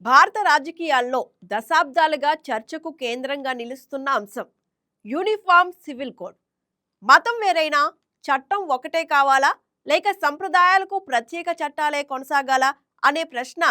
భారత రాజకీయాల్లో దశాబ్దాలుగా చర్చకు కేంద్రంగా నిలుస్తున్న అంశం యూనిఫామ్ సివిల్ కోడ్. మతం వేరైనా చట్టం ఒకటే కావాలా, లేక సంప్రదాయాలకు ప్రత్యేక చట్టాలే కొనసాగాలా అనే ప్రశ్న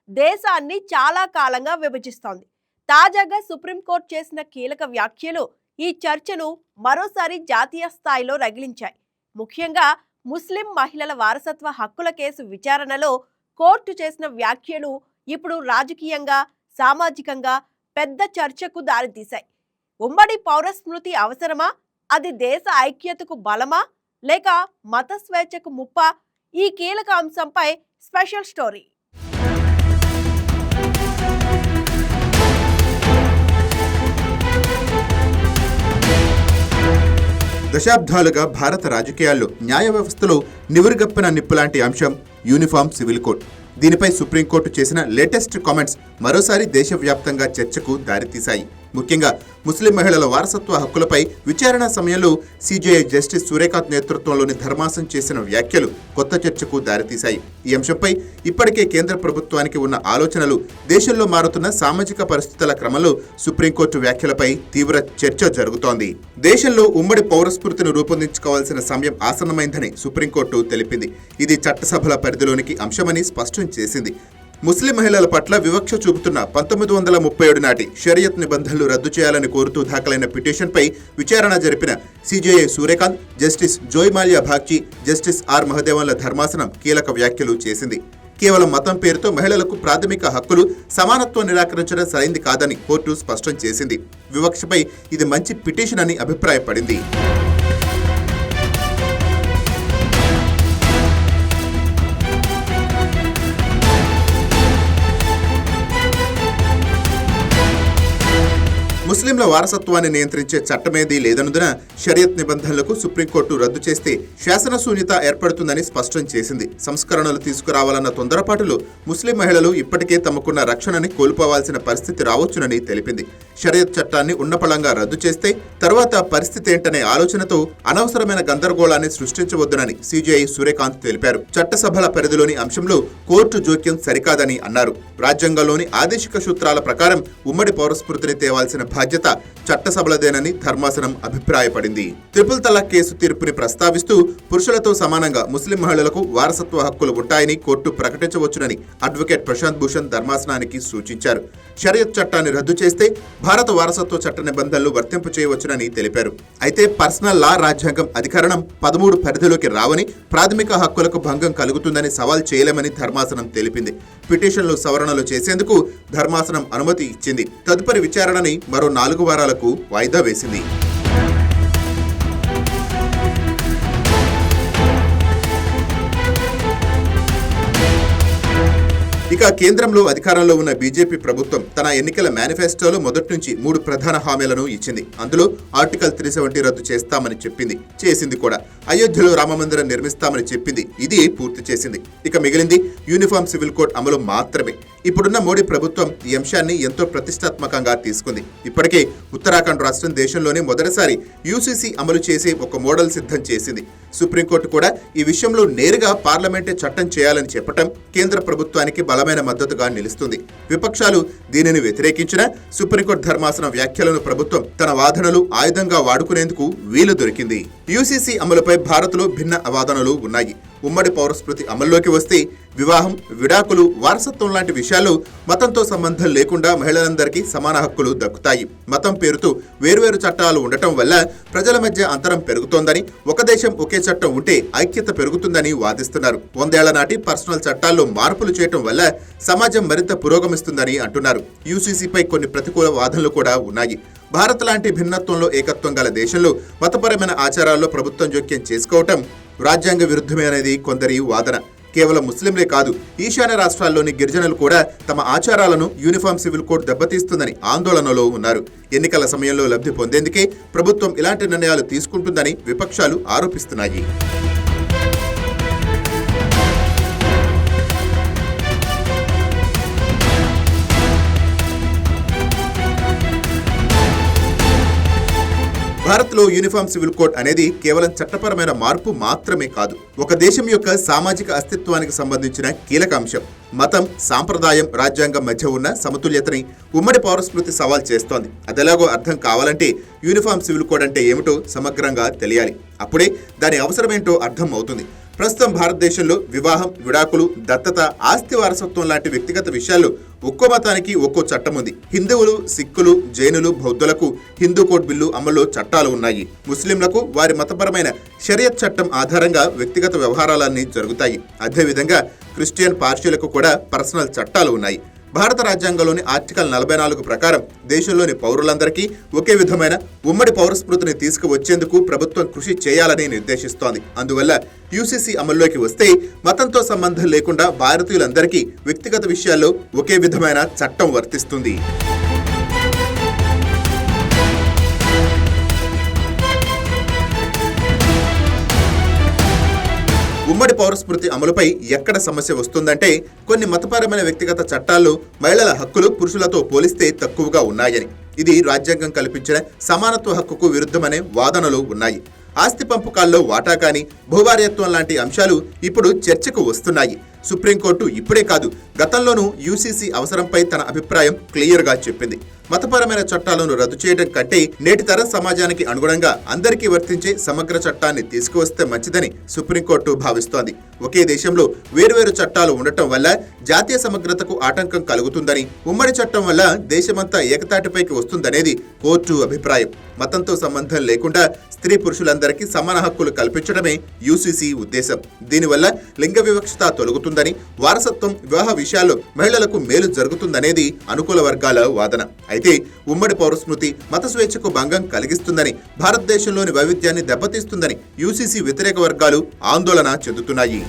దేశాన్ని చాలా కాలంగా విభజిస్తోంది. తాజాగా సుప్రీంకోర్టు చేసిన కీలక వ్యాఖ్యలు ఈ చర్చను మరోసారి జాతీయ స్థాయిలో రగిలించాయి. ముఖ్యంగా ముస్లిం మహిళల వారసత్వ హక్కుల కేసు విచారణలో కోర్టు చేసిన వ్యాఖ్యలు ఇప్పుడు రాజకీయంగా, సామాజికంగా పెద్ద చర్చకు దారితీశాయి. ఉమ్మడి పౌరస్మృతి అవసరమా? అది దేశ ఐక్యతకు బలమా, లేక మత స్వేచ్ఛకు ముప్పా? ఈ కీలక అంశంపై స్పెషల్ స్టోరీ. దశాబ్దాలుగా భారత రాజకీయాల్లో న్యాయ వ్యవస్థలో నివురుగప్పిన నిప్పులాంటి అంశం యూనిఫామ్ సివిల్ కోడ్. దీనిపై సుప్రీంకోర్టు చేసిన లేటెస్ట్ కామెంట్స్ మరోసారి దేశవ్యాప్తంగా చర్చకు దారితీశాయి. ముఖ్యంగా ముస్లిం మహిళల వారసత్వ హక్కులపై విచారణ సమయంలో సిజేఐ జస్టిస్ సూర్యకాంత్ నేతృత్వంలోని ధర్మాసనం చేసిన వ్యాఖ్యలు కొత్త చర్చకు దారితీశాయి. ఈ అంశంపై ఇప్పటికే కేంద్ర ప్రభుత్వానికి ఉన్న ఆలోచనలు, దేశంలో మారుతున్న సామాజిక పరిస్థితుల క్రమంలో సుప్రీంకోర్టు వ్యాఖ్యలపై తీవ్ర చర్చ జరుగుతోంది. దేశంలో ఉమ్మడి పౌరస్మృతిని రూపొందించుకోవాల్సిన సమయం ఆసన్నమైందని సుప్రీంకోర్టు తెలిపింది. ఇది చట్టసభల పరిధిలోనికి అంశమని స్పష్టం చేసింది. ముస్లిం మహిళల పట్ల వివక్ష చూపుతున్న 1937 నాటి షరియత్ నిబంధనలు రద్దు చేయాలని కోరుతూ దాఖలైన పిటిషన్పై విచారణ జరిపిన CJI Surya Kant, justice Joymalya Bagchi, justice R మహదేవన్ల ధర్మాసనం కీలక వ్యాఖ్యలు చేసింది. కేవలం మతం పేరుతో మహిళలకు ప్రాథమిక హక్కులు, సమానత్వం నిరాకరించడం సరైంది కాదని కోర్టు స్పష్టం చేసింది. వివక్షపై ఇది మంచి పిటిషన్ అని అభిప్రాయపడింది. ముస్లింల వారసత్వాన్ని నియంత్రించే చట్టమేదీ లేదనుదున షరియత్ నిబంధనలకు సుప్రీంకోర్టు రద్దు చేస్తే శాసనశూన్యత ఏర్పడుతుందని స్పష్టం చేసింది. సంస్కరణలు తీసుకురావాలన్న తొందరపాటులో ముస్లిం మహిళలు ఇప్పటికే తమకున్న రక్షణని కోల్పోవాల్సిన పరిస్థితి రావచ్చునని తెలిపింది. షరియత్ చట్టాన్ని ఉన్నపళంగా రద్దు చేస్తే తర్వాత పరిస్థితి ఏంటనే ఆలోచనతో అనవసరమైన గందరగోళాన్ని సృష్టించవద్దునని సిజేఐ సూర్యకాంత్ తెలిపారు. చట్టసభల పరిధిలోని అంశంలో కోర్టు జోక్యం సరికాదని అన్నారు. రాజ్యాంగంలోని ఆదేశిక సూత్రాల ప్రకారం ఉమ్మడి పౌరస్మృతిని తేవాల్సిన బాధ్యత చట్టసభలదేనని ధర్మాసనం అభిప్రాయపడింది. ట్రిపుల్ తలాక్ కేసు తీర్పుని ప్రస్తావిస్తూ పురుషులతో సమానంగా ముస్లిం మహిళలకు వారసత్వ హక్కులు ఉంటాయని కోర్టు ప్రకటించవచ్చునని అడ్వకేట్ ప్రశాంత్ భూషణ్ ధర్మాసనానికి సూచించారు. షరియత్ చట్టాన్ని రద్దు చేస్తే భారత వారసత్వ చట్ట నిబంధనలు వర్తింపు చేయవచ్చునని తెలిపారు. అయితే పర్సనల్ లా రాజ్యాంగం అధికరణం 13 పరిధిలోకి రావని, ప్రాథమిక హక్కులకు భంగం కలుగుతుందని సవాల్ చేయలేమని ధర్మాసనం తెలిపింది. పిటిషన్లు సవరణలు చేసేందుకు ధర్మాసనం అనుమతి ఇచ్చింది. తదుపరి విచారణని మరో 4 వారాలకు వాయిదా వేసింది. ఇక కేంద్రంలో అధికారంలో ఉన్న బీజేపీ ప్రభుత్వం తన ఎన్నికల మేనిఫెస్టోలో మొదటి నుంచి 3 ప్రధాన హామీలను ఇచ్చింది. అందులో ఆర్టికల్ 370 రద్దు చేస్తామని చెప్పింది, చేసింది కూడా. అయోధ్యలో రామమందిరం నిర్మిస్తామని చెప్పింది, ఇది పూర్తి చేసింది. ఇక మిగిలింది యూనిఫామ్ సివిల్ కోడ్ అమలు మాత్రమే. ఇప్పుడున్న మోడీ ప్రభుత్వం ఈ అంశాన్ని ఎంతో ప్రతిష్టాత్మకంగా తీసుకుంది. ఇప్పటికే ఉత్తరాఖండ్ రాష్ట్రం దేశంలోనే మొదటిసారి యూసీసీ అమలు చేసి ఒక మోడల్ సిద్ధం చేసింది. సుప్రీంకోర్టు కూడా ఈ విషయంలో నేరుగా పార్లమెంటే చట్టం చేయాలని చెప్పటం కేంద్ర ప్రభుత్వానికి బలమైన మద్దతుగా నిలుస్తుంది. విపక్షాలు దీనిని వ్యతిరేకించిన సుప్రీంకోర్టు ధర్మాసనం వ్యాఖ్యలను ప్రభుత్వం తన వాదనలు ఆయుధంగా వాడుకునేందుకు వీలు దొరికింది. యూసీసీ అమలుపై భారత్లో భిన్న వాదనలు ఉన్నాయి. ఉమ్మడి పౌరస్మృతి అమల్లోకి వస్తే వివాహం, విడాకులు, వారసత్వం లాంటి విషయాల్లో మతంతో సంబంధం లేకుండా మహిళలందరికీ సమాన హక్కులు దక్కుతాయి. మతం పేరుతో వేర్వేరు చట్టాలు ఉండటం వల్ల ప్రజల మధ్య అంతరం పెరుగుతోందని, ఒక దేశం ఒకే చట్టం ఉంటే ఐక్యత పెరుగుతుందని వాదిస్తున్నారు. 100 ఏళ్ల నాటి పర్సనల్ చట్టాల్లో మార్పులు చేయటం వల్ల సమాజం మరింత పురోగమిస్తుందని అంటున్నారు. యూసీసీపై కొన్ని ప్రతికూల వాదనలు కూడా ఉన్నాయి. భారత్ లాంటి భిన్నత్వంలో ఏకత్వం గల దేశంలో మతపరమైన ఆచారాల్లో ప్రభుత్వం జోక్యం చేసుకోవటం రాజ్యాంగ విరుద్ధమే అనేది కొందరి వాదన. కేవలం ముస్లింలే కాదు, ఈశాన్య రాష్ట్రాల్లోని గిరిజనులు కూడా తమ ఆచారాలను యూనిఫామ్ సివిల్ కోడ్ దెబ్బతీస్తుందని ఆందోళనలో ఉన్నారు. ఎన్నికల సమయంలో లబ్ధి పొందేందుకే ప్రభుత్వం ఇలాంటి నిర్ణయాలు తీసుకుంటుందని విపక్షాలు ఆరోపిస్తున్నాయి. భారత్లో యూనిఫామ్ సివిల్ కోడ్ అనేది కేవలం చట్టపరమైన మార్పు మాత్రమే కాదు, ఒక దేశం యొక్క సామాజిక అస్తిత్వానికి సంబంధించిన కీలక అంశం. మతం, సాంప్రదాయం, రాజ్యాంగం మధ్య ఉన్న సమతుల్యతని ఉమ్మడి పౌరస్మృతి సవాల్ చేస్తోంది. అదెలాగో అర్థం కావాలంటే యూనిఫామ్ సివిల్ కోడ్ అంటే ఏమిటో సమగ్రంగా తెలియాలి. అప్పుడే దాని అవసరమేంటో అర్థం అవుతుంది. ప్రస్తుతం భారతదేశంలో వివాహం, విడాకులు, దత్తత, ఆస్తి వారసత్వం లాంటి వ్యక్తిగత విషయాల్లో ఒక్కో మతానికి ఒక్కో చట్టం ఉంది. హిందువులు, సిక్కులు, జైనులు, బౌద్ధులకు హిందూ కోడ్ బిల్లు అమల్లో చట్టాలు ఉన్నాయి. ముస్లింలకు వారి మతపరమైన షరియత్ చట్టం ఆధారంగా వ్యక్తిగత వ్యవహారాలన్నీ జరుగుతాయి. అదేవిధంగా క్రిస్టియన్, పార్సీలకు కూడా పర్సనల్ చట్టాలు ఉన్నాయి. భారత రాజ్యాంగంలోని ఆర్టికల్ 44 ప్రకారం దేశంలోని పౌరులందరికీ ఒకే విధమైన ఉమ్మడి పౌరస్మృతిని తీసుకువచ్చేందుకు ప్రభుత్వం కృషి చేయాలని నిర్దేశిస్తోంది. అందువల్ల యూసీసీ అమల్లోకి వస్తే మతంతో సంబంధం లేకుండా భారతీయులందరికీ వ్యక్తిగత విషయాల్లో ఒకే విధమైన చట్టం వర్తిస్తుంది. ఉమ్మడి పౌరస్మృతి అమలుపై ఎక్కడ సమస్య వస్తుందంటే కొన్ని మతపరమైన వ్యక్తిగత చట్టాల్లో మహిళల హక్కులు పురుషులతో పోలిస్తే తక్కువగా ఉన్నాయని, ఇది రాజ్యాంగం కల్పించిన సమానత్వ హక్కుకు విరుద్ధమనే వాదనలు ఉన్నాయి. ఆస్తి పంపకాల్లో వాటా కానీ, భూభార్యత్వం లాంటి అంశాలు ఇప్పుడు చర్చకు వస్తున్నాయి. సుప్రీంకోర్టు ఇప్పుడే కాదు, గతంలోనూ యూసీసీ అవసరంపై తన అభిప్రాయం క్లియర్గా చెప్పింది. మతపరమైన చట్టాలను రద్దు చేయడం కంటే నేటి తర సమాజానికి అనుగుణంగా అందరికీ వర్తించే సమగ్ర చట్టాన్ని తీసుకువస్తే మంచిదని సుప్రీంకోర్టు భావిస్తోంది. ఒకే దేశంలో వేర్వేరు చట్టాలు ఉండటం వల్ల జాతీయ సమగ్రతకు ఆటంకం కలుగుతుందని, ఉమ్మడి చట్టం వల్ల దేశమంతా ఏకతాటిపైకి వస్తుందనేది కోర్టు అభిప్రాయం. మతంతో సంబంధం లేకుండా స్త్రీ పురుషులందరికీ సమాన హక్కులు కల్పించడమే యూసీసీ ఉద్దేశం. దీనివల్ల లింగ వివక్షత తొలగుతుందని, వారసత్వం, వివాహ విషయాల్లో మహిళలకు మేలు జరుగుతుందనేది అనుకూల వర్గాల వాదన. అయితే ఉమ్మడి పౌరస్మృతి మత స్వేచ్ఛకు భంగం కలిగిస్తుందని, భారతదేశంలోని వైవిధ్యాన్ని దెబ్బతీస్తుందని యూసీసీ వ్యతిరేక వర్గాలు ఆందోళన చెందుతున్నాయి.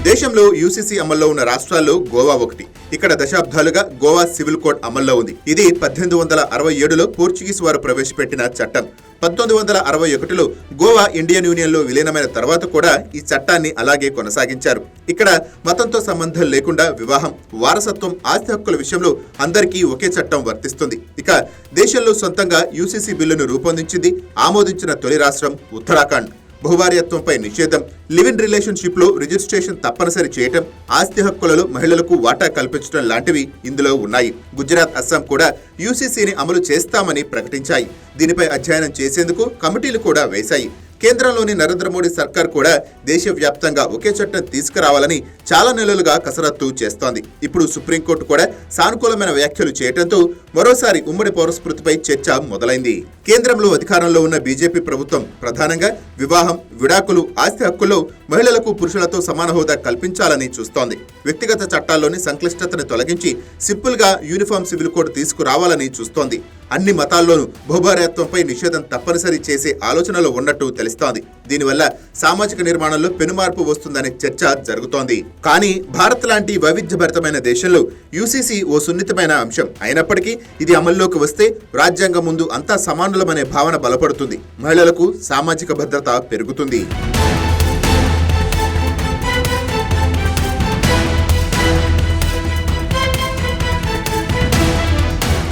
దేశంలో యూసీసీ అమల్లో ఉన్న రాష్ట్రాల్లో గోవా ఒకటి. ఇక్కడ దశాబ్దాలుగా గోవా సివిల్ కోడ్ అమల్లో ఉంది. ఇది 1867లో పోర్చుగీస్ వారు ప్రవేశపెట్టిన చట్టం. 1961లో గోవా ఇండియన్ యూనియన్లో విలీనమైన తర్వాత కూడా ఈ చట్టాన్ని అలాగే కొనసాగించారు. ఇక్కడ మతంతో సంబంధం లేకుండా వివాహం, వారసత్వం, ఆస్తి హక్కుల విషయంలో అందరికీ ఒకే చట్టం వర్తిస్తుంది. ఇక దేశంలో సొంతంగా యూసీసీ బిల్లును రూపొందించింది, ఆమోదించిన తొలి రాష్ట్రం ఉత్తరాఖండ్. బహుభార్యత్వంపై నిషేధం, లివ్ ఇన్ రిలేషన్షిప్ లో రిజిస్ట్రేషన్ తప్పనిసరి చేయటం, ఆస్తి హక్కులలో మహిళలకు వాటా కల్పించడం లాంటివి ఇందులో ఉన్నాయి. గుజరాత్, అస్సాం కూడా యూసీసీని అమలు చేస్తామని ప్రకటించాయి. దీనిపై అధ్యయనం చేసేందుకు కమిటీలు కూడా వేశాయి. కేంద్రంలోని నరేంద్ర మోడీ సర్కార్ కూడా దేశవ్యాప్తంగా ఒకే చట్టం తీసుకురావాలని చాలా నెలలుగా కసరత్తు చేస్తోంది. ఇప్పుడు సుప్రీంకోర్టు కూడా సానుకూలమైన వ్యాఖ్యలు చేయడంతో మరోసారి ఉమ్మడి పౌరస్మృతిపై చర్చ మొదలైంది. కేంద్రంలో అధికారంలో ఉన్న బీజేపీ ప్రభుత్వం ప్రధానంగా వివాహం, విడాకులు, ఆస్తి హక్కుల్లో మహిళలకు పురుషులతో సమాన హోదా కల్పించాలని చూస్తోంది. వ్యక్తిగత చట్టాల్లోని సంక్లిష్టతను తొలగించి సింపుల్ గా యూనిఫామ్ సివిల్ కోడ్ తీసుకురావాలని చూస్తోంది. అన్ని మతాల్లోనూ బహుభార్యత్వంపై నిషేధం తప్పనిసరి చేసే ఆలోచనలో ఉన్నట్టు తెలుస్తోంది. దీనివల్ల సామాజిక నిర్మాణంలో పెనుమార్పు వస్తుందనే చర్చ జరుగుతోంది. కానీ భారత్ లాంటి వైవిధ్యభరితమైన దేశంలో యూసీసీ ఓ సున్నితమైన అంశం అయినప్పటికీ ఇది అమల్లోకి వస్తే రాజ్యాంగం ముందు అంతా సమానులమనే భావన బలపడుతుంది. మహిళలకు సామాజిక భద్రత పెరుగుతుంది.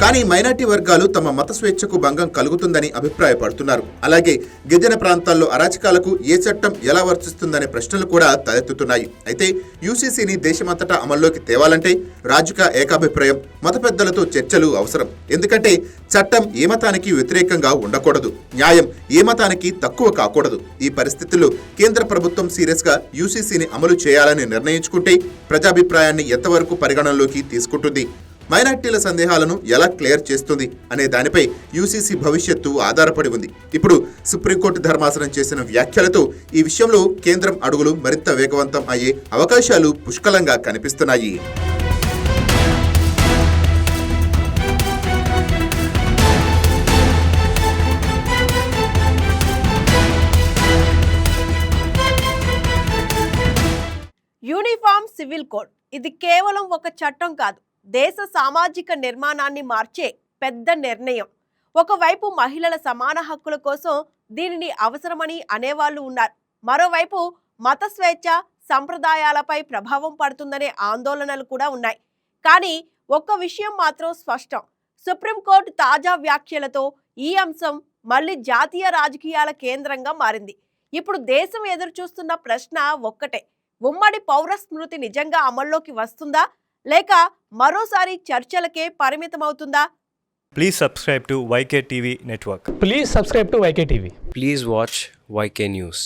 కానీ మైనార్టీ వర్గాలు తమ మత స్వేచ్ఛకు భంగం కలుగుతుందని అభిప్రాయపడుతున్నారు. అలాగే గిరిజన ప్రాంతాల్లో అరాచకాలకు ఏ చట్టం ఎలా వర్తిస్తుందనే ప్రశ్నలు కూడా తలెత్తుతున్నాయి. అయితే యూసీసీని దేశమంతటా అమల్లోకి తేవాలంటే రాజకీయ ఏకాభిప్రాయం, మత పెద్దలతో చర్చలు అవసరం. ఎందుకంటే చట్టం ఏ మతానికి వ్యతిరేకంగా ఉండకూడదు, న్యాయం ఏ మతానికి తక్కువ కాకూడదు. ఈ పరిస్థితుల్లో కేంద్ర ప్రభుత్వం సీరియస్ గా యూసీసీని అమలు చేయాలని నిర్ణయించుకుంటే ప్రజాభిప్రాయాన్ని ఎంతవరకు పరిగణనలోకి తీసుకుంటుంది, మైనార్టీల సందేహాలను ఎలా క్లియర్ చేస్తుంది అనే దానిపై యూసీసీ భవిష్యత్తు ఆధారపడి ఉంది. ఇప్పుడు సుప్రీంకోర్టు ధర్మాసనం చేసిన వ్యాఖ్యలతో ఈ విషయంలో కేంద్రం అడుగులు మరింత వేగవంతం అయ్యే అవకాశాలు పుష్కలంగా కనిపిస్తున్నాయి. యూనిఫామ్ సివిల్ కోడ్ ఇది కేవలం ఒక చట్టం కాదు, దేశ సామాజిక నిర్మాణాన్ని మార్చే పెద్ద నిర్ణయం. ఒకవైపు మహిళల సమాన హక్కుల కోసం దీనిని అవసరమని అనేవాళ్ళు ఉన్నారు. మరోవైపు మత స్వేచ్ఛ, సంప్రదాయాలపై ప్రభావం పడుతుందనే ఆందోళనలు కూడా ఉన్నాయి. కానీ ఒక్క విషయం మాత్రం స్పష్టం, సుప్రీంకోర్టు తాజా వ్యాఖ్యలతో ఈ అంశం మళ్ళీ జాతీయ రాజకీయాల కేంద్రంగా మారింది. ఇప్పుడు దేశం ఎదురుచూస్తున్న ప్రశ్న ఒక్కటే: ఉమ్మడి పౌర స్మృతి నిజంగా అమల్లోకి వస్తుందా, లేక మరోసారి చర్చలకే పరిమితమవుతుందా? Please subscribe to YK TV Network. Please subscribe to YK TV. Please watch YK News.